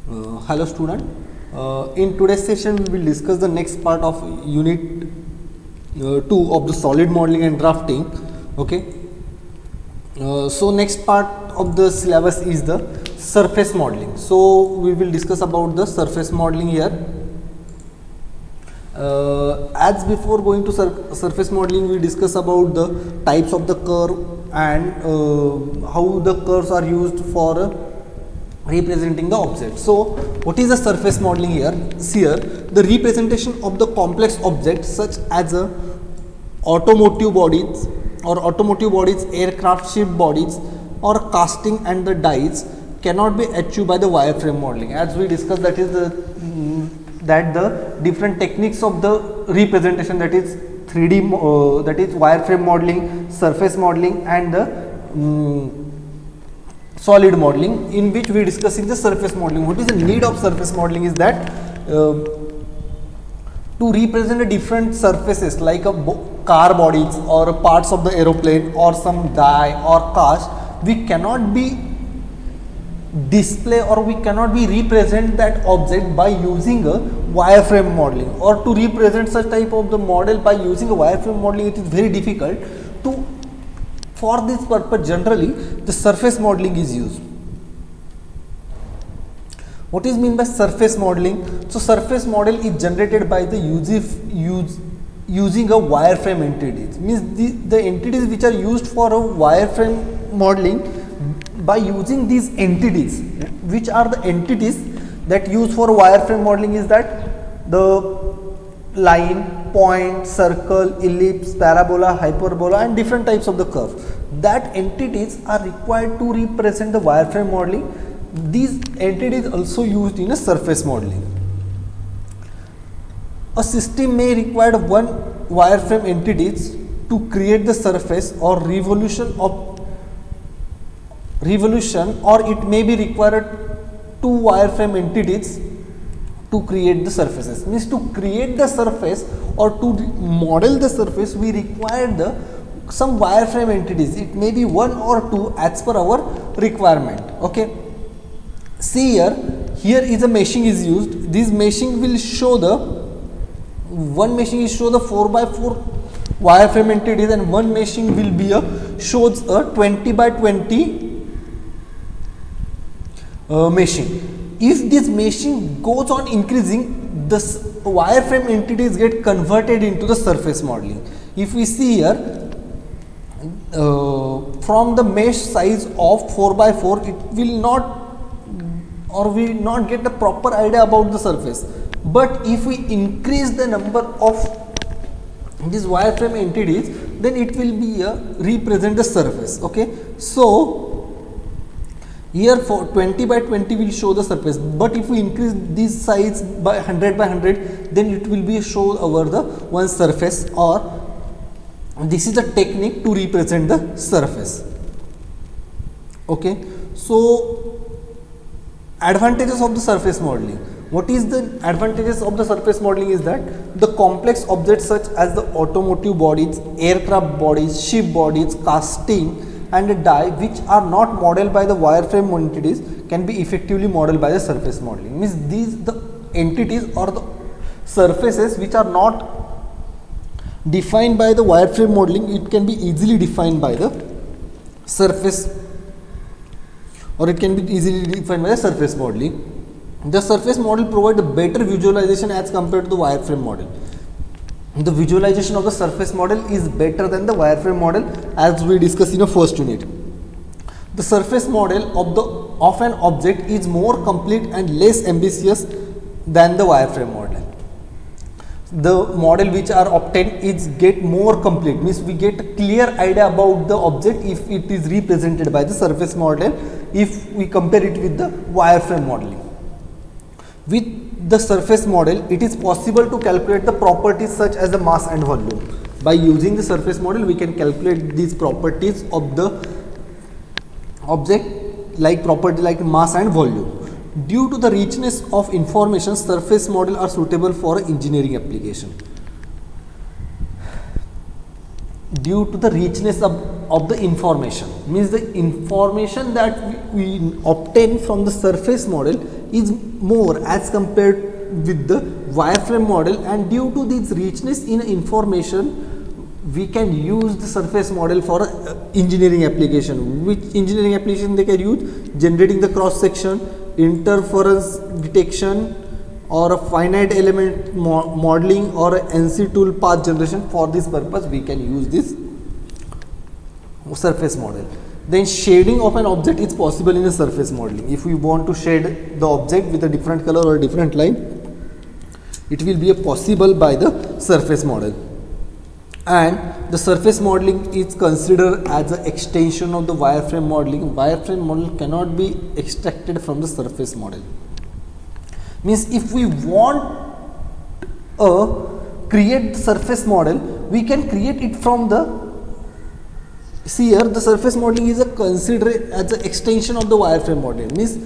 Hello student. In today's session we will discuss the next part of unit 2 of the solid modeling and drafting. Okay. So next part of the syllabus is the surface modeling. So we will discuss about the surface modeling here. As before going to surface modeling, we discuss about the types of the curve and how the curves are used for representing the object. So what is the surface modeling here? Here the representation of the complex objects such as automotive bodies aircraft ship bodies or casting and the dies cannot be achieved by the wireframe modeling. As we discussed, that is the different techniques of the representation, that is 3D, that is wireframe modeling, surface modeling and the solid modeling, in which we discussing the surface modeling. What is the need of surface modeling is that to represent the different surfaces like a car bodies or parts of the aeroplane or some die or cast, we cannot be display or we cannot be represent that object by using a wireframe modeling, or to represent such type of the model by using a wireframe modeling, it is very difficult to. For this purpose, generally the surface modeling is used. What is mean by surface modeling? So surface model is generated by the using a wireframe entities. Means the entities which are used for a wireframe modeling, by using these entities, which are the entities that use for wireframe modeling, is that the line, point, circle, ellipse, parabola, hyperbola and different types of the curve. That entities are required to represent the wireframe modeling. These entities also used in a surface modeling. A system may require one wireframe entities to create the surface or revolution, or it may be required two wireframe entities to create the surfaces. Means to create the surface or to model the surface, we require some wireframe entities. It may be one or two as per our requirement. Okay. See here is a meshing is used. This meshing will show one meshing is show the 4x4 wireframe entities, and one meshing will be shows a 20x20 meshing. If this meshing goes on increasing, the wireframe entities get converted into the surface modeling. If we see here, from the mesh size of 4x4, it will not get a proper idea about the surface. But if we increase the number of these wireframe entities, then it will be represent the surface. Okay, so here for 20x20 will show the surface, but if we increase this size by 100x100, then it will be show over the one surface, or this is the technique to represent the surface. Okay, so advantages of the surface modeling. What is the advantages of the surface modeling is that the complex objects such as the automotive bodies, aircraft bodies, ship bodies, casting and a die which are not modeled by the wireframe entities can be effectively modeled by the surface modeling. Means these the entities or the surfaces which are not defined by the wireframe modeling, it can be easily defined by the surface, or it can be easily defined by the surface modeling. The surface model provides a better visualization as compared to the wireframe model. The visualization of the surface model is better than the wireframe model, as we discussed in the first unit. The surface model of an object is more complete and less ambitious than the wireframe model. The model which are obtained is get more complete, means we get a clear idea about the object if it is represented by the surface model, if we compare it with the wireframe modeling. With the surface model, it is possible to calculate the properties such as the mass and volume. By using the surface model, we can calculate these properties of the object, like property like mass and volume. Due to the richness of information, surface model are suitable for engineering application. Due to the richness of the information, means the information that we obtain from the surface model is more as compared with the wireframe model, and due to this richness in information we can use the surface model for engineering application. Which engineering application they can use? Generating the cross section, interference detection, or a finite element modeling, or a NC tool path generation. For this purpose we can use this surface model. Then shading of an object is possible in a surface modeling. If we want to shade the object with a different color or a different line, it will be possible by the surface model. And the surface modeling is considered as an extension of the wireframe modeling. Wireframe model cannot be extracted from the surface model. Means if we want create the surface model, we can create it from the, see here the surface modeling is considered as an extension of the wireframe model. Means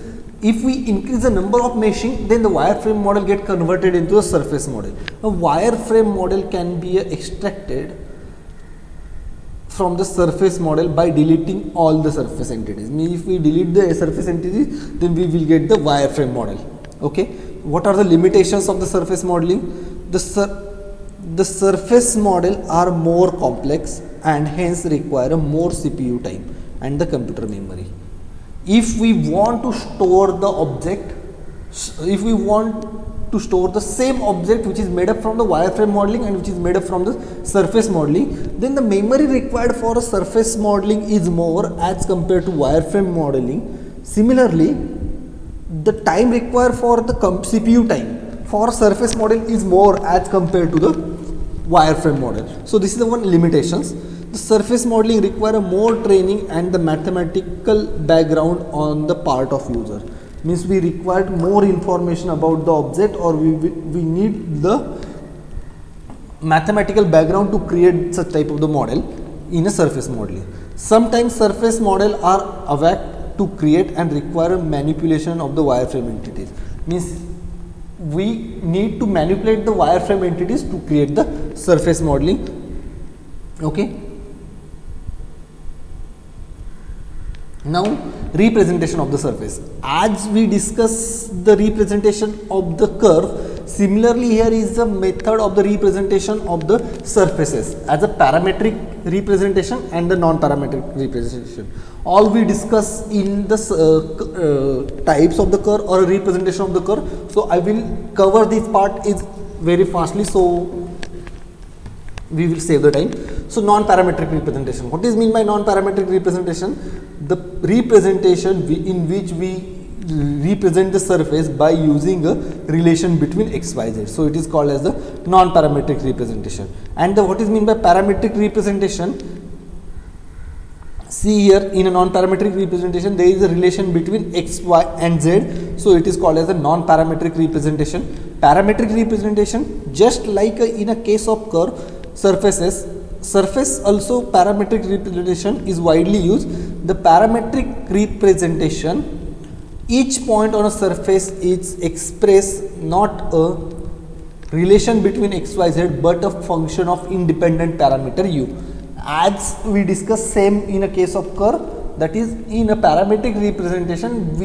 if we increase the number of meshing, then the wireframe model get converted into a surface model. A wireframe model can be extracted from the surface model by deleting all the surface entities. Means if we delete the surface entities, then we will get the wireframe model. Okay. What are the limitations of the surface modeling? The surface model are more complex and hence require a more CPU time and the computer memory. If we want to store the object, if we want to store the same object which is made up from the wireframe modeling and which is made up from the surface modeling, then the memory required for a surface modeling is more as compared to wireframe modeling. Similarly, the time required for the CPU time for surface model is more as compared to the wireframe model. So this is the one limitations. The surface modeling require more training and the mathematical background on the part of user. Means we required more information about the object, or we need the mathematical background to create such type of the model in a surface modeling. Sometimes surface model are awake to create and require manipulation of the wireframe entities. Means we need to manipulate the wireframe entities to create the surface modeling. Okay. Now representation of the surface. As we discuss the representation of the curve, similarly here is the method of the representation of the surfaces as a parametric representation and the non-parametric representation. All we discuss in the types of the curve or representation of the curve. So I will cover this part is very fastly, so we will save the time. So non-parametric representation. What is mean by non-parametric representation? The representation in which we represent the surface by using a relation between x, y, z. So it is called as the non-parametric representation. And what is mean by parametric representation? See here, in a non-parametric representation there is a relation between x, y and z. So it is called as a non-parametric representation. Parametric representation, just like in a case of curve surfaces, surface also parametric representation is widely used. The parametric representation, each point on a surface is expressed not a relation between x, y, z but a function of independent parameter u. As we discussed same in a case of curve, that is in a parametric representation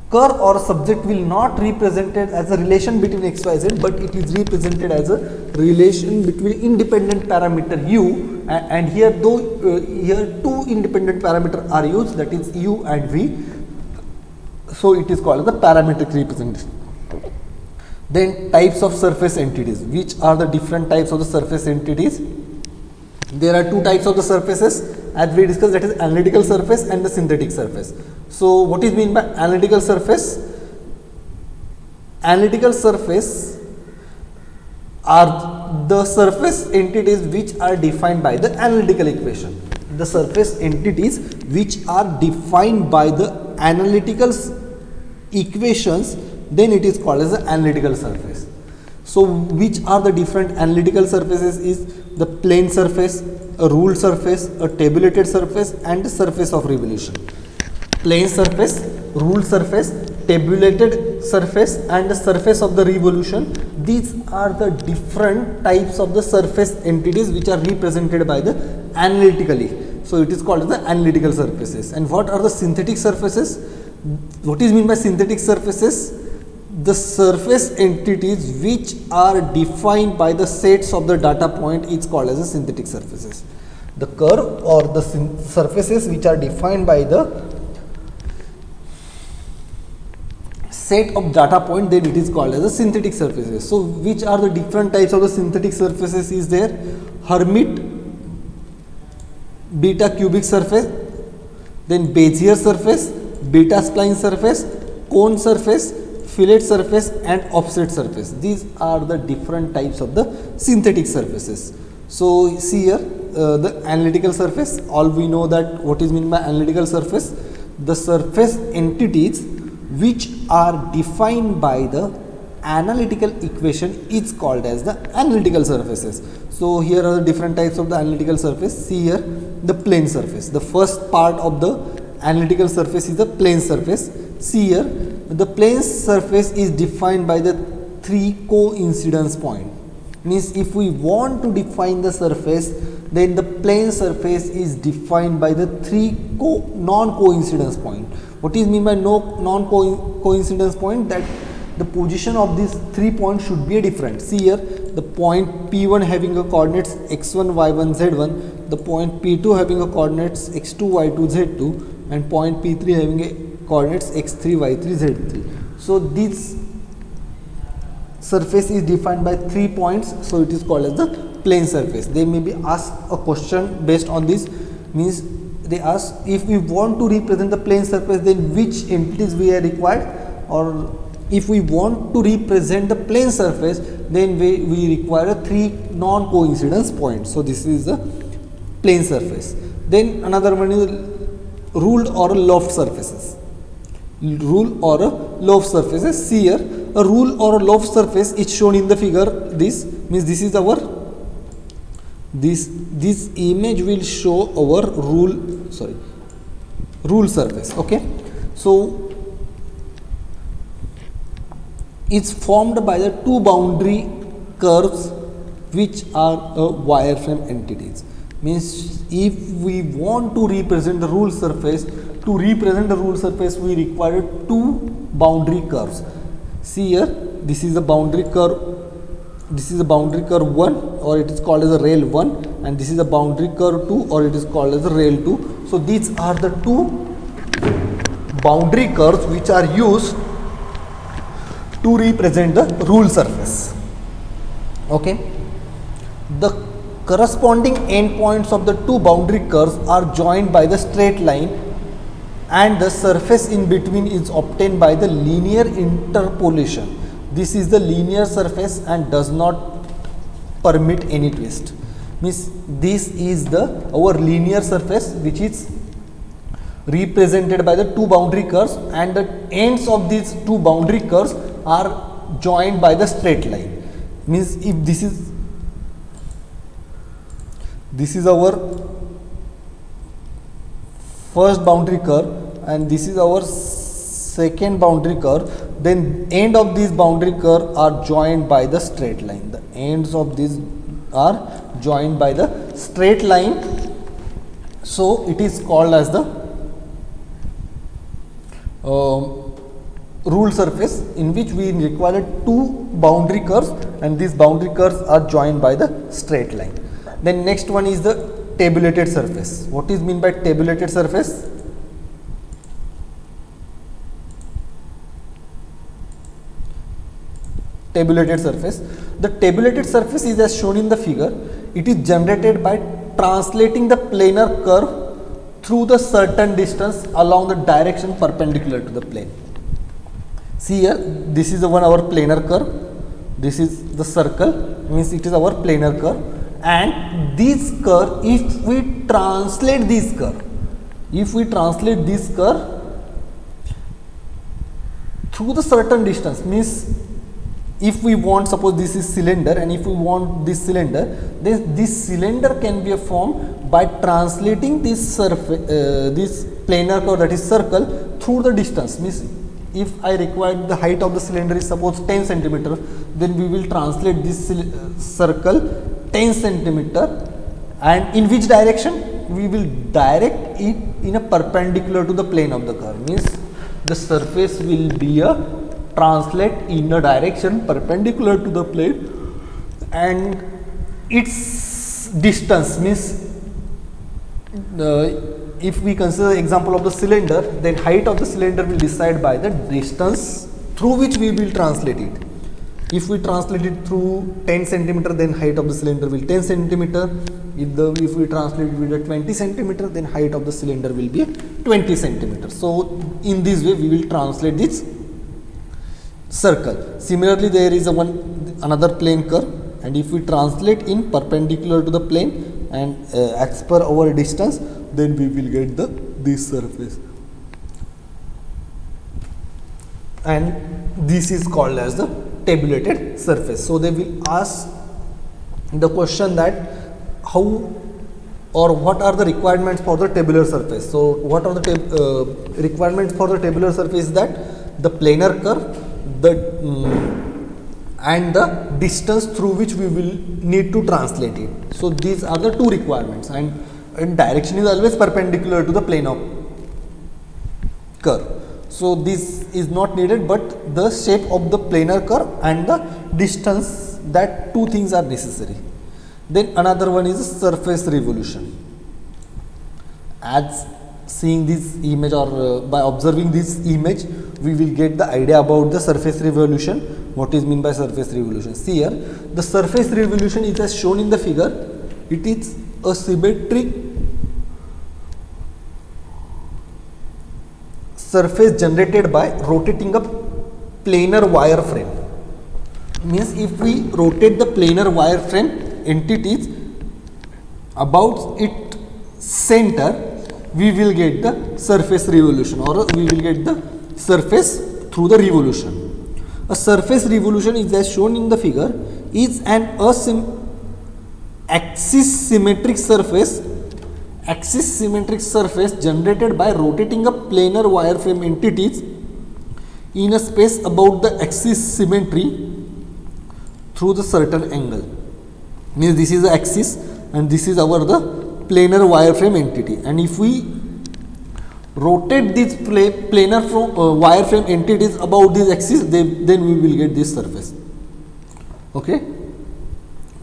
curve or subject will not represented as a relation between x, y, z, but it is represented as a relation between independent parameter u, and here here two independent parameters are used, that is u and v. So it is called as the parametric representation. Then types of surface entities. Which are the different types of the surface entities? There are two types of the surfaces as we discussed, that is analytical surface and the synthetic surface. So what is mean by analytical surface? Analytical surface are the surface entities which are defined by the analytical equation. The surface entities which are defined by the analytical equations, then it is called as the analytical surface. So which are the different analytical surfaces is the plane surface, a ruled surface, a tabulated surface and the surface of revolution. Plane surface, ruled surface, tabulated surface and the surface of the revolution. These are the different types of the surface entities which are represented by the analytically. So it is called as the analytical surfaces. And what are the synthetic surfaces? What is meant by synthetic surfaces? The surface entities which are defined by the sets of the data point is called as the synthetic surfaces. The curve or the surfaces which are defined by the set of data point, then it is called as the synthetic surfaces. So which are the different types of the synthetic surfaces is there? Hermite beta cubic surface, then Bezier surface, beta spline surface, cone surface, fillet surface and offset surface. These are the different types of the synthetic surfaces. So see here the analytical surface, all we know that what is meant by analytical surface, the surface entities which are defined by the analytical equation is called as the analytical surfaces. So here are the different types of the analytical surface. See here the plane surface. The first part of the analytical surface is the plane surface. See here the plane surface is defined by the 3 coincidence point. Means if we want to define the surface, then the plane surface is defined by the 3 non-coincidence point. What is mean by non-coincidence point? That the position of these 3 points should be different. See here the point P1 having a coordinates x1, y1, z1, the point P2 having a coordinates x2, y2, z2 and point P3 having a coordinates x3, y3, z3. So this surface is defined by 3 points, so it is called as the plane surface. They may be asked a question based on this, means they ask if we want to represent the plane surface, then which entities we are required, or if we want to represent the plane surface, then we require 3 non-coincidence points. So this is the plane surface. Then another one is ruled or loft surfaces. Rule or loft surfaces. See here a rule or a loft surface is shown in the figure. This means this is our this image will show our rule surface. Okay, so it's formed by the 2 boundary curves which are wireframe entities. Means if we want to represent the rule surface, we require 2 boundary curves. See here, this is a boundary curve, this is a boundary curve 1, or it is called as a rail 1, and this is a boundary curve 2, or it is called as a rail 2. So these are the 2 boundary curves which are used to represent the rule surface. Okay, the corresponding endpoints of the 2 boundary curves are joined by the straight line, and the surface in between is obtained by the linear interpolation. This is the linear surface and does not permit any twist. Means this is our linear surface which is represented by the 2 boundary curves, and the ends of these 2 boundary curves are joined by the straight line. Means if this is our first boundary curve and this is our second boundary curve, then end of these boundary curve are joined by the straight line. The ends of these are joined by the straight line, so it is called as the rule surface, in which we require 2 boundary curves, and these boundary curves are joined by the straight line. Then next one is the tabulated surface. What is meant by tabulated surface? Tabulated surface. The tabulated surface is as shown in the figure. It is generated by translating the planar curve through the certain distance along the direction perpendicular to the plane. See here, this is our planar curve. This is the circle, means it is our planar curve, and this curve, if we translate this curve through the certain distance, means if we want, suppose this is cylinder, and if we want this cylinder, then this cylinder can be formed by translating this surface, this planar curve, that is circle, through the distance. Means if I require the height of the cylinder is suppose 10 centimeter, then we will translate this circle 10 centimeter, and in which direction? we will direct it in a perpendicular to the plane of the curve, means the surface will be a translate in a direction perpendicular to the plane, and its distance means if we consider example of the cylinder, then height of the cylinder will decide by the distance through which we will translate it. If we translate it through 10 centimeter, then height of the cylinder will 10 centimeter. If we translate it with a 20 centimeter, then height of the cylinder will be 20 centimeter. So in this way we will translate this circle. Similarly, there is another plane curve, and if we translate in perpendicular to the plane and as per our distance, then we will get this surface, and this is called as the tabulated surface. So they will ask the question that how or what are the requirements for the tabular surface. So what are the requirements for the tabular surface? That the planar curve, and the distance through which we will need to translate it. So these are the two requirements, and direction is always perpendicular to the plane of curve. So this is not needed, but the shape of the planar curve and the distance, that two things are necessary. Then another one is surface revolution. As seeing this image, or by observing this image, we will get the idea about the surface revolution. What is meant by surface revolution? See here, the surface revolution is as shown in the figure. It is a symmetric surface generated by rotating a planar wire frame. Means if we rotate the planar wire frame entities about its center, we will get the surface revolution, or we will get the surface through the revolution. A surface revolution is as shown in the figure, is an axis symmetric surface generated by rotating a planar wire frame entities in a space about the axis symmetry through the certain angle. Means this is the axis and this is our the planar wire frame entity, and if we rotate these planar wire frame entities about this axis, then we will get this surface. Okay,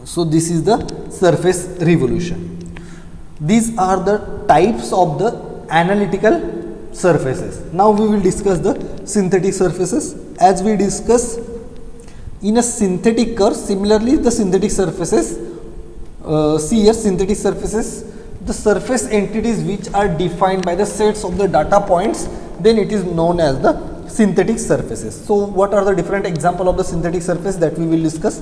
so this is the surface revolution. These are the types of the analytical surfaces. Now we will discuss the synthetic surfaces. As we discuss in a synthetic curve, similarly the synthetic surfaces, see here, synthetic surfaces, the surface entities which are defined by the sets of the data points, then it is known as the synthetic surfaces. So what are the different example of the synthetic surface that we will discuss?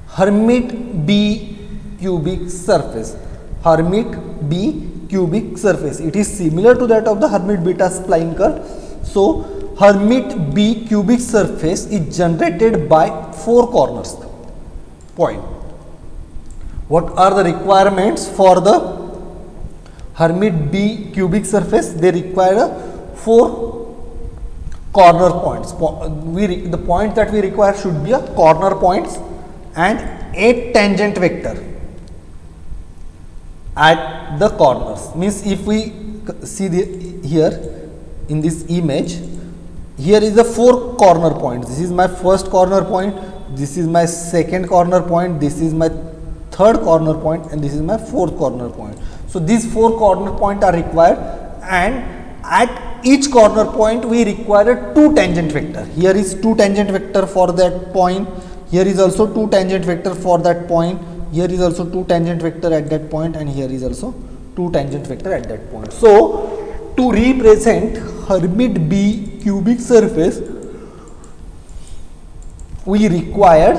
Hermite B cubic surface. Hermite B cubic surface. It is similar to that of the Hermite beta spline curve. So Hermite B cubic surface is generated by 4 corners point. What are the requirements for the Hermite B cubic surface? They require 4 corner points. The point that we require should be a corner points and 8 tangent vector at the corners. Means if we see here in this image, here is the 4 corner points. This is my first corner point, this is my second corner point, this is my third corner point, and this is my fourth corner point. So these 4 corner points are required, and at each corner point we require 2 tangent vector. Here is 2 tangent vector for that point, here is also 2 tangent vector for that point, here is also 2 tangent vector at that point, and here is also 2 tangent vector at that point. So to represent Hermite B cubic surface, we required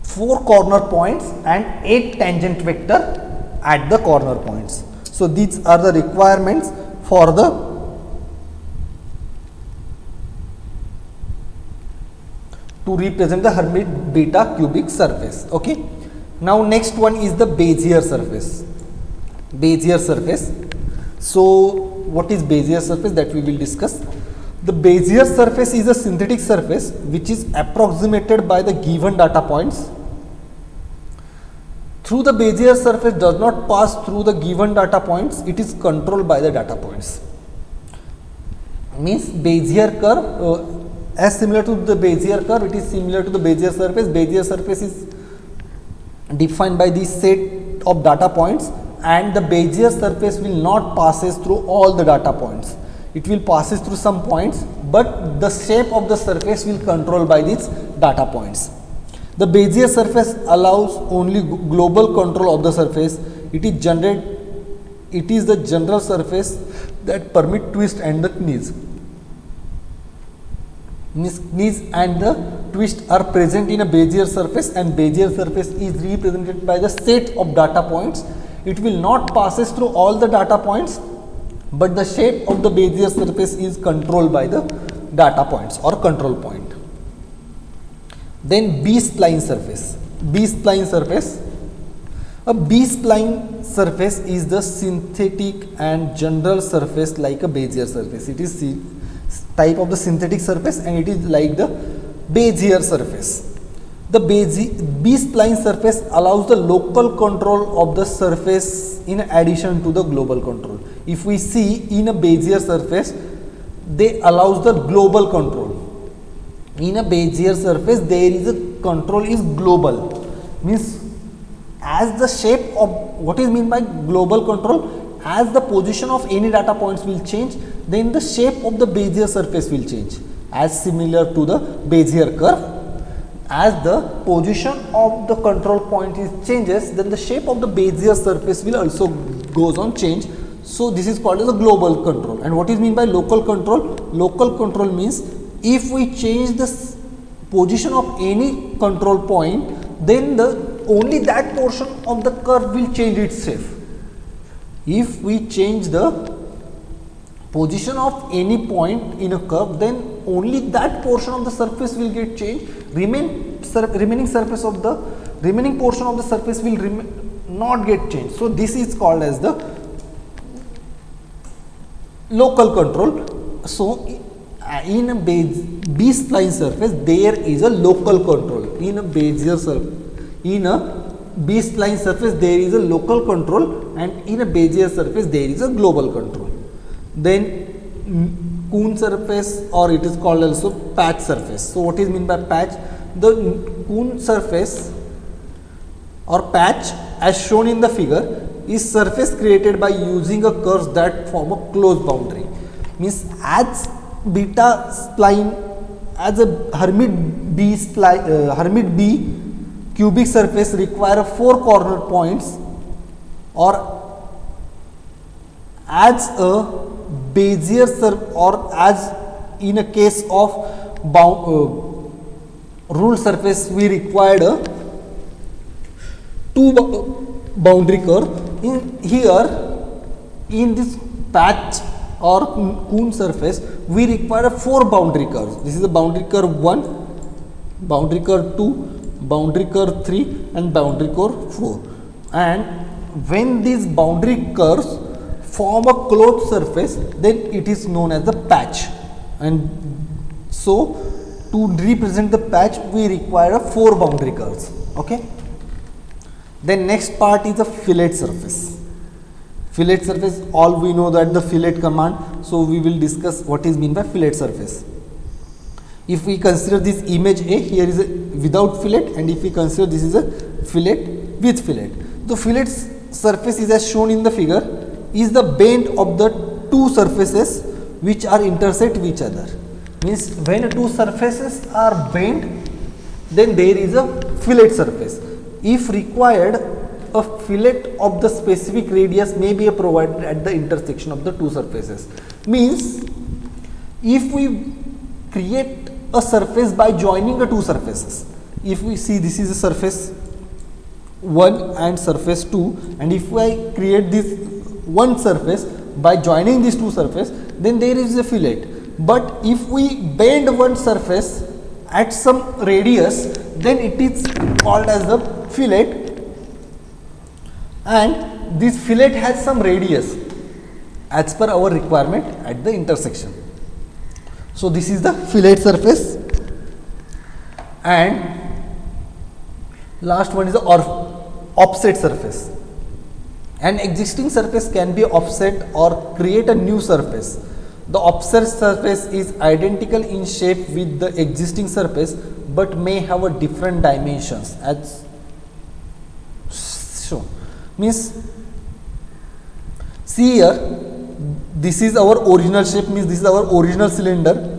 4 corner points and 8 tangent vector at the corner points. So these are the requirements for the to represent the Hermite beta cubic surface. Okay. Now next one is the Bezier surface. Bezier surface. So what is Bezier surface, that we will discuss. The Bezier surface is a synthetic surface which is approximated by the given data points through the Bezier surface does not pass through the given data points, it is controlled by the data points. Means Bezier curve, as similar to the Bezier curve, it is similar to the Bezier surface. Bezier surface is defined by the set of data points, and the Bezier surface will not passes through all the data points. It will passes through some points, but the shape of the surface will control by these data points. The Bezier surface allows only global control of the surface. It is the general surface that permit twist and the knees. Knees and the twist are present in a Bezier surface, and Bezier surface is represented by the set of data points. It will not passes through all the data points, but the shape of the Bezier surface is controlled by the data points or control point. Then B-spline surface. B-spline surface. A B-spline surface is the synthetic and general surface like a Bezier surface. It is type of the synthetic surface, and it is like the Bezier surface. The B-spline surface allows the local control of the surface in addition to the global control. If we see in a Bezier surface, they allows the global control. In a Bezier surface, there is a control is global. Means as the shape of, what is mean by global control, as the position of any data points will change, then the shape of the Bezier surface will change, as similar to the Bezier curve. As the position of the control point is changes, then the shape of the Bezier surface will also goes on change. So this is called as a global control. And what is mean by local control? Local control means if we change the position of any control point, then only that portion of the curve will change its shape. If we change the position of any point in a curve, then only that portion of the surface will get changed. Remaining surface of the remaining portion of the surface will not get changed. So this is called as the local control. So in a B-spline surface, there is a local control. In a Bezier surface, in a B-spline surface, there is a local control, and in a Bezier surface, there is a global control. Then Kuhn surface, or it is called also patch surface. So what is mean by patch? The Kuhn surface or patch, as shown in the figure, is surface created by using a curves that form a closed boundary. Means as beta spline, as a Hermite B spline, Hermite B cubic surface require 4 corner points, or as a Bezier surface, or as in a case of ruled surface, we required a 2 boundary curve. In here, in this patch or Kuhn surface, we require 4 boundary curves. This is the boundary curve 1, boundary curve 2, boundary curve 3, and boundary curve 4. And when these boundary curves form a closed surface, then it is known as the patch. And so to represent the patch, we require 4 boundary curves. Okay. Then next part is the fillet surface. Fillet surface, all we know that the fillet command. So we will discuss what is mean by fillet surface. If we consider this image A, here is a without fillet, and if we consider this is a fillet with fillet. The fillet surface is as shown in the figure, is the bend of the 2 surfaces which are intersect with each other. Means when 2 surfaces are bent, then there is a fillet surface. If required, a fillet of the specific radius may be provided at the intersection of the 2 surfaces. Means if we create a surface by joining the 2 surfaces, if we see this is a surface 1 and surface 2, and if I create this one surface by joining these 2 surfaces, then there is a fillet. But if we bend one surface at some radius, then it is called as the fillet, and this fillet has some radius as per our requirement at the intersection. So this is the fillet surface, and last one is the offset surface. An existing surface can be offset or create a new surface. The offset surface is identical in shape with the existing surface but may have a different dimensions as shown. Means, see here, this is our original shape, means this is our original cylinder,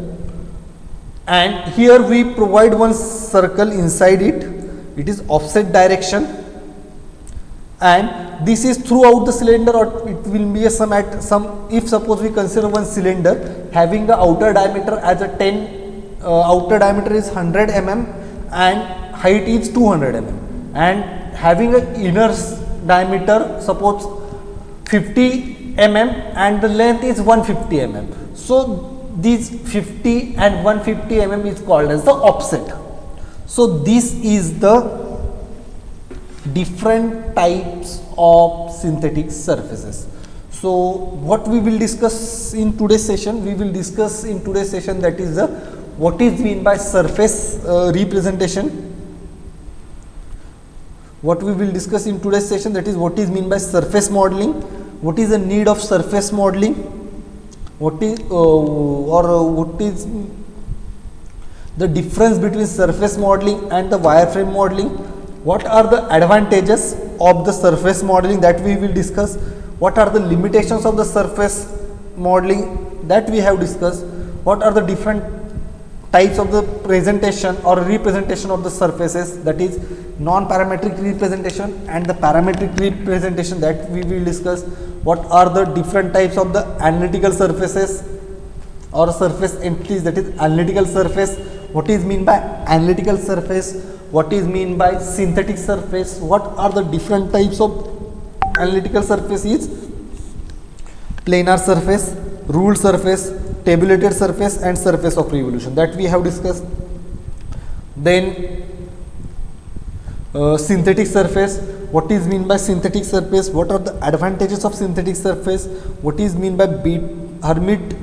and here we provide one circle inside it. It is offset direction, and this is throughout the cylinder, or it will be a some at some, if suppose we consider one cylinder having the outer diameter as a 10 outer diameter is 100 mm and height is 200 mm, and having a inner diameter suppose 50 mm and the length is 150 mm. So these 50 and 150 mm is called as the offset. So this is the different types of synthetic surfaces. So what we will discuss in today's session, that is the what is mean by surface representation. What we will discuss in today's session, that is what is mean by surface modeling, what is the need of surface modeling, what is what is the difference between surface modeling and the wireframe modeling, what are the advantages of the surface modeling that we will discuss, what are the limitations of the surface modeling that we have discussed, what are the different types of the presentation or representation of the surfaces, that is non-parametric representation and the parametric representation that we will discuss, what are the different types of the analytical surfaces or surface entities, that is analytical surface, what is mean by analytical surface, what is mean by synthetic surface, what are the different types of analytical surface is planar surface, ruled surface, tabulated surface and surface of revolution, that we have discussed. Then synthetic surface, what is mean by synthetic surface, what are the advantages of synthetic surface, what is mean by Hermite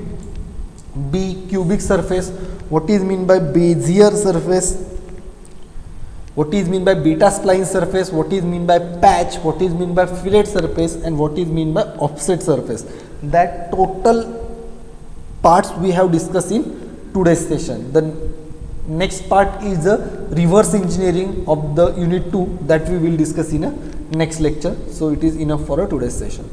B cubic surface, what is mean by Bezier surface, what is mean by beta spline surface, what is mean by patch, what is mean by fillet surface and what is mean by offset surface. That total parts we have discussed in today's session. The next part is the reverse engineering of the unit 2 that we will discuss in a next lecture. So it is enough for a today's session.